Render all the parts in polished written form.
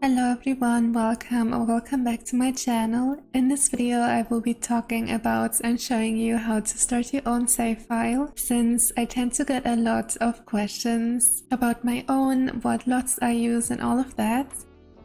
Hello everyone, welcome or welcome back to my channel. In this video I will be talking about and showing you how to start your own save file, since I tend to get a lot of questions about my own, what lots I use and all of that.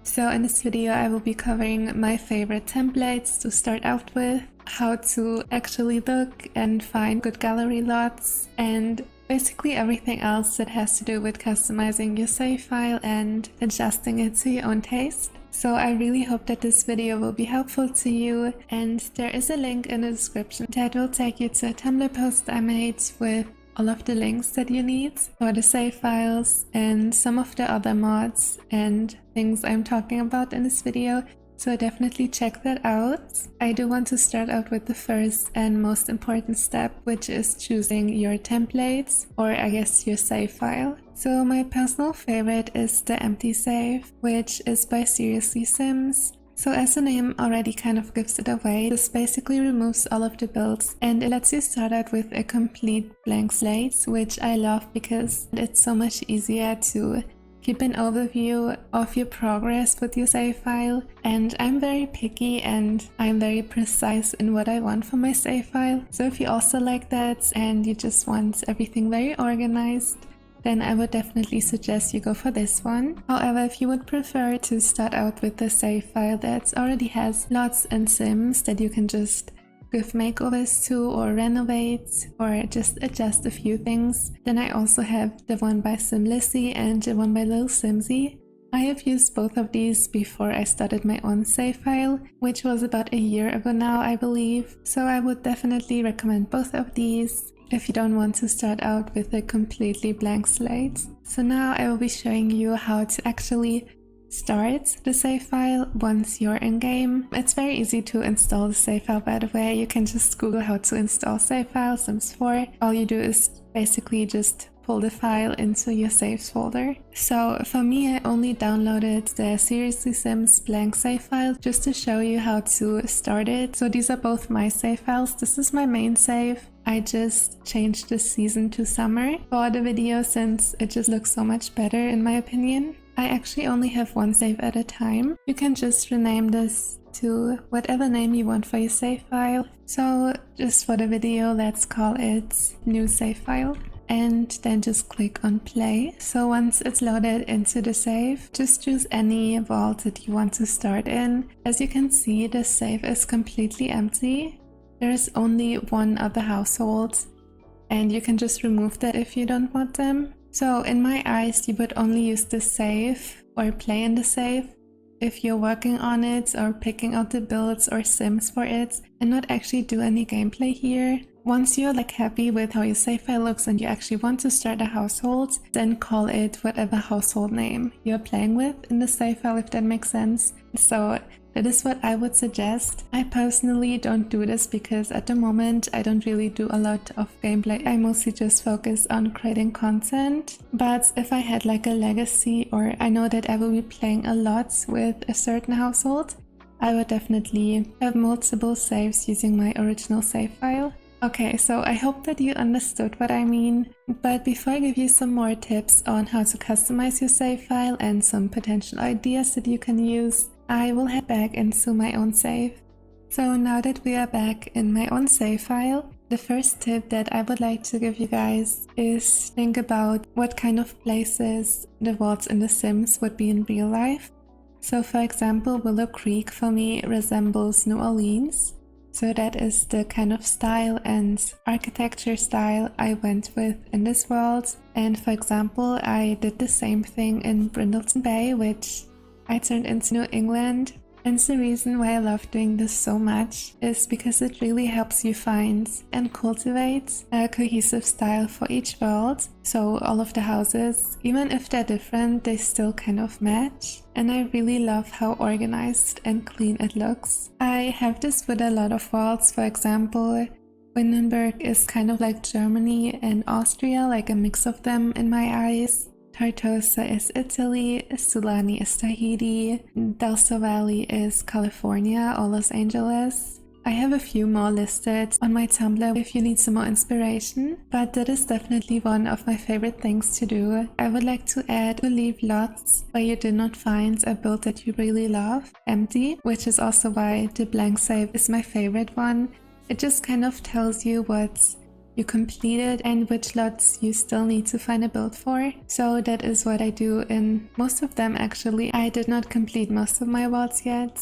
So in this video I will be covering my favorite templates to start out with, how to actually look and find good gallery lots, and basically everything else that has to do with customizing your save file and adjusting it to your own taste. So I really hope that this video will be helpful to you, and there is a link in the description that will take you to a Tumblr post I made with all of the links that you need for the save files and some of the other mods and things I'm talking about in this video. So definitely check that out. I do want to start out with the first and most important step, which is choosing your templates, or I guess your save file. So my personal favorite is the empty save, which is by Seriously Sims. So as the name already kind of gives it away, this basically removes all of the builds and it lets you start out with a complete blank slate, which I love because it's so much easier to keep an overview of your progress with your save file. And I'm very picky and I'm very precise in what I want for my save file. So if you also like that and you just want everything very organized, then I would definitely suggest you go for this one. However, if you would prefer to start out with the save file that already has lots and sims that you can just give makeovers to or renovate or just adjust a few things, then I also have the one by Simlissy and the one by Little Simsy. I have used both of these before I started my own save file, which was about a year ago now, I believe. So I would definitely recommend both of these if you don't want to start out with a completely blank slate. So now I will be showing you how to actually start the save file once you're in game. It's very easy to install the save file, by the way. You can just Google how to install save file Sims 4. All you do is basically just pull the file into your saves folder. So for me, I only downloaded the Seriously Sims blank save file just to show you how to start it. So these are both my save files. This is my main save. I just changed the season to summer for the video since it just looks so much better in my opinion. I actually only have one save at a time. You can just rename this to whatever name you want for your save file. So just for the video, let's call it new save file. And then just click on play. So once it's loaded into the save, just choose any vault that you want to start in. As you can see, the save is completely empty. There is only one other household, and you can just remove that if you don't want them. So in my eyes, you would only use the save or play in the save if you're working on it or picking out the builds or sims for it, and not actually do any gameplay here. Once you're happy with how your save file looks and you actually want to start a household, then call it whatever household name you're playing with in the save file, if that makes sense. So that is what I would suggest. I personally don't do this because at the moment I don't really do a lot of gameplay. I mostly just focus on creating content. But if I had a legacy, or I know that I will be playing a lot with a certain household, I would definitely have multiple saves using my original save file. Okay, so I hope that you understood what I mean, but before I give you some more tips on how to customize your save file and some potential ideas that you can use, I will head back into my own save. So now that we are back in my own save file, the first tip that I would like to give you guys is think about what kind of places the vaults in The Sims would be in real life. So for example, Willow Creek for me resembles New Orleans. So that is the kind of style and architecture style I went with in this world. And for example, I did the same thing in Brindleton Bay, which I turned into New England. And the reason why I love doing this so much is because it really helps you find and cultivate a cohesive style for each world. So all of the houses, even if they're different, they still kind of match. And I really love how organized and clean it looks. I have this with a lot of worlds. For example, Windenburg is kind of like Germany and Austria, like a mix of them in my eyes. Tartosa is Italy, Sulani is Tahiti, Delta Valley is California or Los Angeles, I have a few more listed on my Tumblr if you need some more inspiration, but that is definitely one of my favorite things to do. I would like to add to leave lots where you did not find a build that you really love empty, which is also why the blank save is my favorite one. It just kind of tells you what you completed and which lots you still need to find a build for. So that is what I do in most of them actually. I did not complete most of my worlds yet.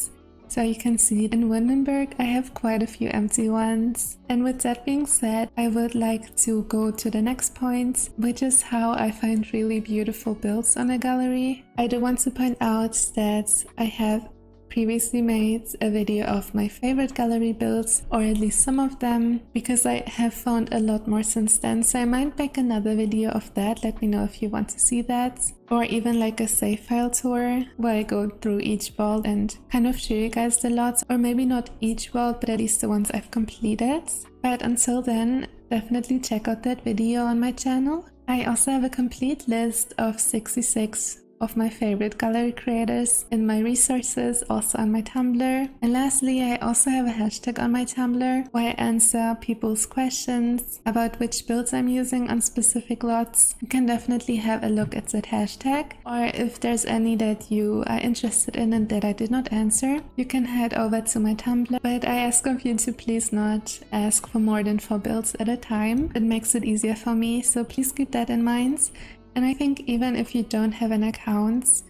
So you can see in Windenburg I have quite a few empty ones. And with that being said, I would like to go to the next point, which is how I find really beautiful builds on a gallery. I do want to point out that I have previously made a video of my favorite gallery builds, or at least some of them, because I have found a lot more since then, so I might make another video of that. Let me know if you want to see that, or even like a save file tour where I go through each world and kind of show you guys the lots, or maybe not each world but at least the ones I've completed. But until then, definitely check out that video on my channel. I also have a complete list of 66 of my favorite gallery creators in my resources, also on my Tumblr. And lastly, I also have a hashtag on my Tumblr where I answer people's questions about which builds I'm using on specific lots. You can definitely have a look at that hashtag, or if there's any that you are interested in and that I did not answer, you can head over to my Tumblr. But I ask of you to please not ask for more than 4 builds at a time. It makes it easier for me, so please keep that in mind. And I think even if you don't have an account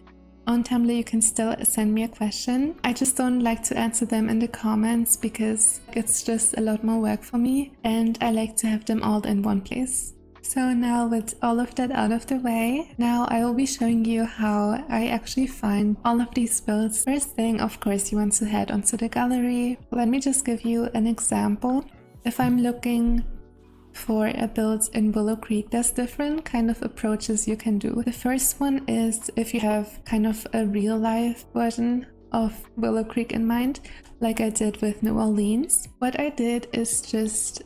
on Tumblr, you can still send me a question. I just don't like to answer them in the comments because it's just a lot more work for me and I like to have them all in one place. So now with all of that out of the way, now I will be showing you how I actually find all of these builds. First thing, of course, you want to head onto the gallery. Let me just give you an example. If I'm looking for a build in Willow Creek, there's different kind of approaches you can do. The first one is if you have kind of a real life version of Willow Creek in mind, like I did with New Orleans. What I did is just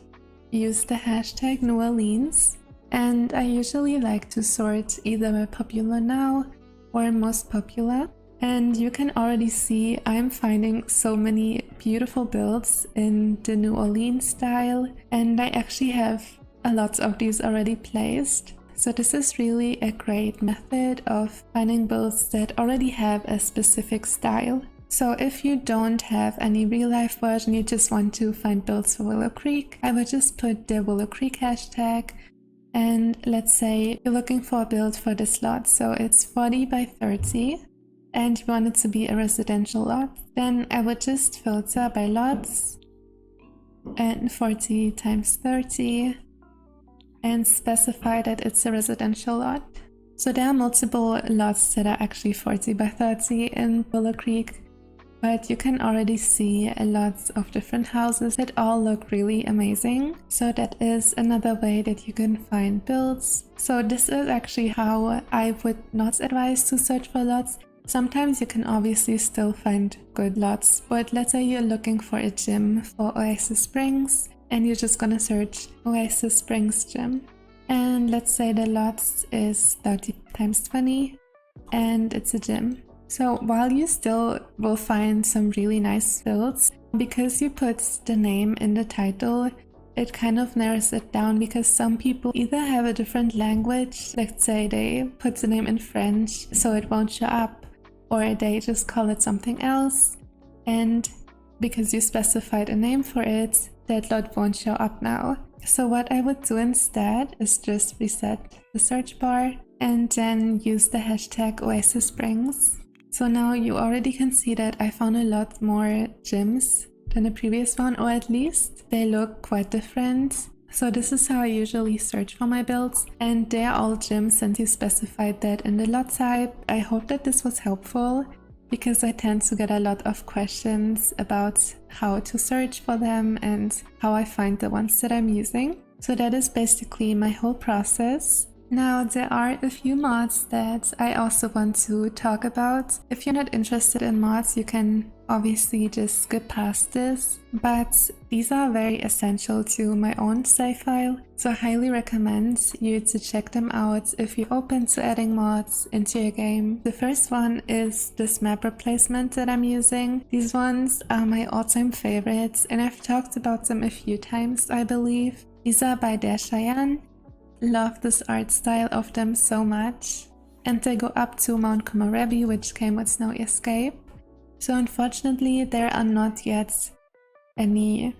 use the hashtag New Orleans, and I usually like to sort either by popular now or most popular. And you can already see I'm finding so many beautiful builds in the New Orleans style, and I actually have a lot of these already placed. So this is really a great method of finding builds that already have a specific style. So if you don't have any real life version, you just want to find builds for Willow Creek, I would just put the Willow Creek hashtag, and let's say you're looking for a build for this lot, so it's 40 by 30. And you want it to be a residential lot, then I would just filter by lots and 40 times 30 and specify that it's a residential lot. So there are multiple lots that are actually 40 by 30 in Willow Creek, but you can already see lots of different houses that all look really amazing. So that is another way that you can find builds. So this is actually how I would not advise to search for lots. Sometimes you can obviously still find good lots, but let's say you're looking for a gym for Oasis Springs and you're just gonna search Oasis Springs gym. And let's say the lots is 30 times 20 and it's a gym. So while you still will find some really nice builds, because you put the name in the title, it kind of narrows it down, because some people either have a different language, let's say they put the name in French so it won't show up, or they just call it something else, and because you specified a name for it, that lot won't show up now. So what I would do instead is just reset the search bar and then use the hashtag Oasis Springs. So now you already can see that I found a lot more gyms than the previous one, or at least they look quite different. So this is how I usually search for my builds, and they are all gyms since you specified that in the lot type. I hope that this was helpful, because I tend to get a lot of questions about how to search for them and how I find the ones that I'm using. So that is basically my whole process. Now, there are a few mods that I also want to talk about. If you're not interested in mods, you can obviously just skip past this, but these are very essential to my own save file, so I highly recommend you to check them out if you're open to adding mods into your game. The first one is this map replacement that I'm using. These ones are my all-time favorites, and I've talked about them a few times, I believe. These are by Cheyenne. Love this art style of them so much, and they go up to Mount Komorebi, which came with Snowy Escape. So unfortunately there are not yet any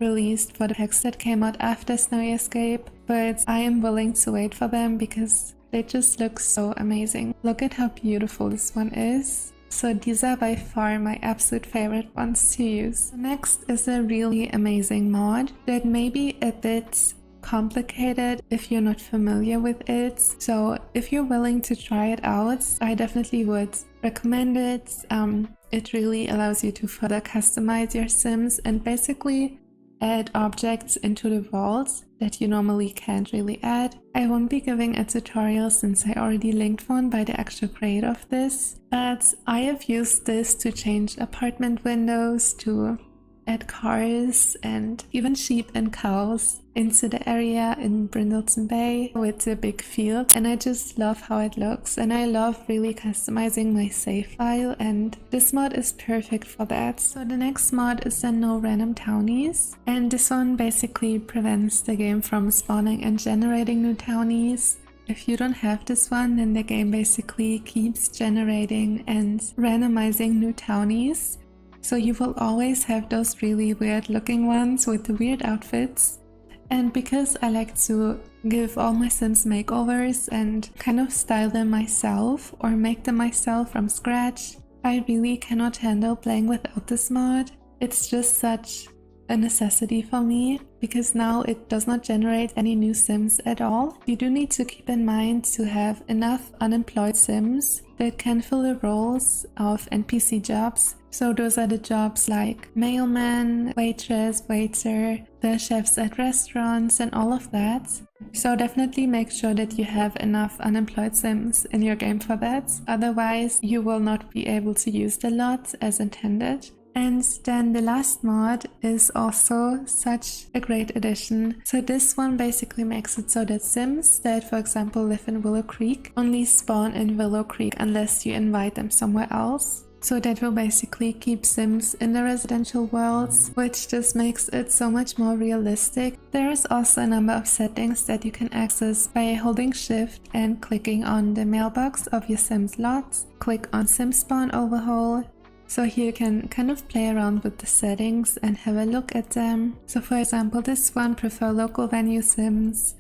released for the packs that came out after Snowy Escape, but I am willing to wait for them because they just look so amazing. Look at how beautiful this one is. So these are by far my absolute favorite ones to use. Next is a really amazing mod that may be a bit complicated if you're not familiar with it. So if you're willing to try it out, I definitely would recommend it. It really allows you to further customize your Sims and basically add objects into the vaults that you normally can't really add. I won't be giving a tutorial since I already linked one by the actual creator of this, but I have used this to change apartment windows, to add cars and even sheep and cows into the area in Brindleton Bay with the big field, and I just love how it looks, and I love really customizing my save file, and this mod is perfect for that. So the next mod is the no random townies, and this one basically prevents the game from spawning and generating new townies. If you don't have this one, then the game basically keeps generating and randomizing new townies. So you will always have those really weird looking ones with the weird outfits. And because I like to give all my Sims makeovers and kind of style them myself or make them myself from scratch, I really cannot handle playing without this mod. It's just such a necessity for me because now it does not generate any new Sims at all. You do need to keep in mind to have enough unemployed Sims that can fill the roles of NPC jobs. So those are the jobs like mailman, waitress, waiter, the chefs at restaurants and all of that. So definitely make sure that you have enough unemployed Sims in your game for that. Otherwise you will not be able to use the lot as intended. And then the last mod is also such a great addition. So this one basically makes it so that Sims that, for example, live in Willow Creek only spawn in Willow Creek unless you invite them somewhere else. So that will basically keep Sims in the residential worlds, which just makes it so much more realistic. There is also a number of settings that you can access by holding shift and clicking on the mailbox of your Sims lot. Click on Sim Spawn Overhaul. So here you can kind of play around with the settings and have a look at them. So for example, this one, prefer local venue Sims.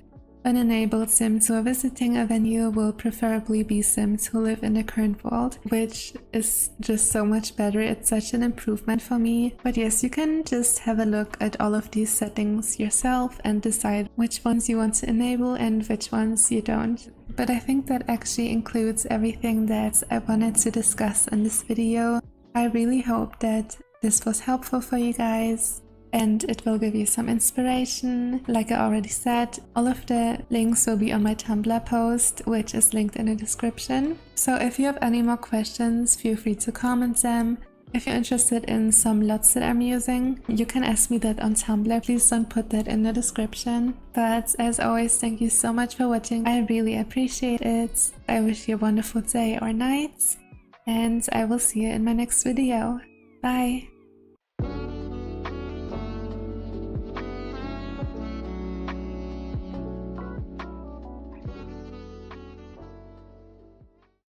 Unenabled Sims who are visiting a venue will preferably be Sims who live in the current world, which is just so much better. It's such an improvement for me. But yes, you can just have a look at all of these settings yourself and decide which ones you want to enable and which ones you don't. But I think that actually includes everything that I wanted to discuss in this video. I really hope that this was helpful for you guys and it will give you some inspiration. Like I already said, all of the links will be on my Tumblr post, which is linked in the description. So if you have any more questions, feel free to comment them. If you're interested in some lots that I'm using, you can ask me that on Tumblr. Please don't put that in the description. But as always, thank you so much for watching. I really appreciate it. I wish you a wonderful day or night. And I will see you in my next video. Bye!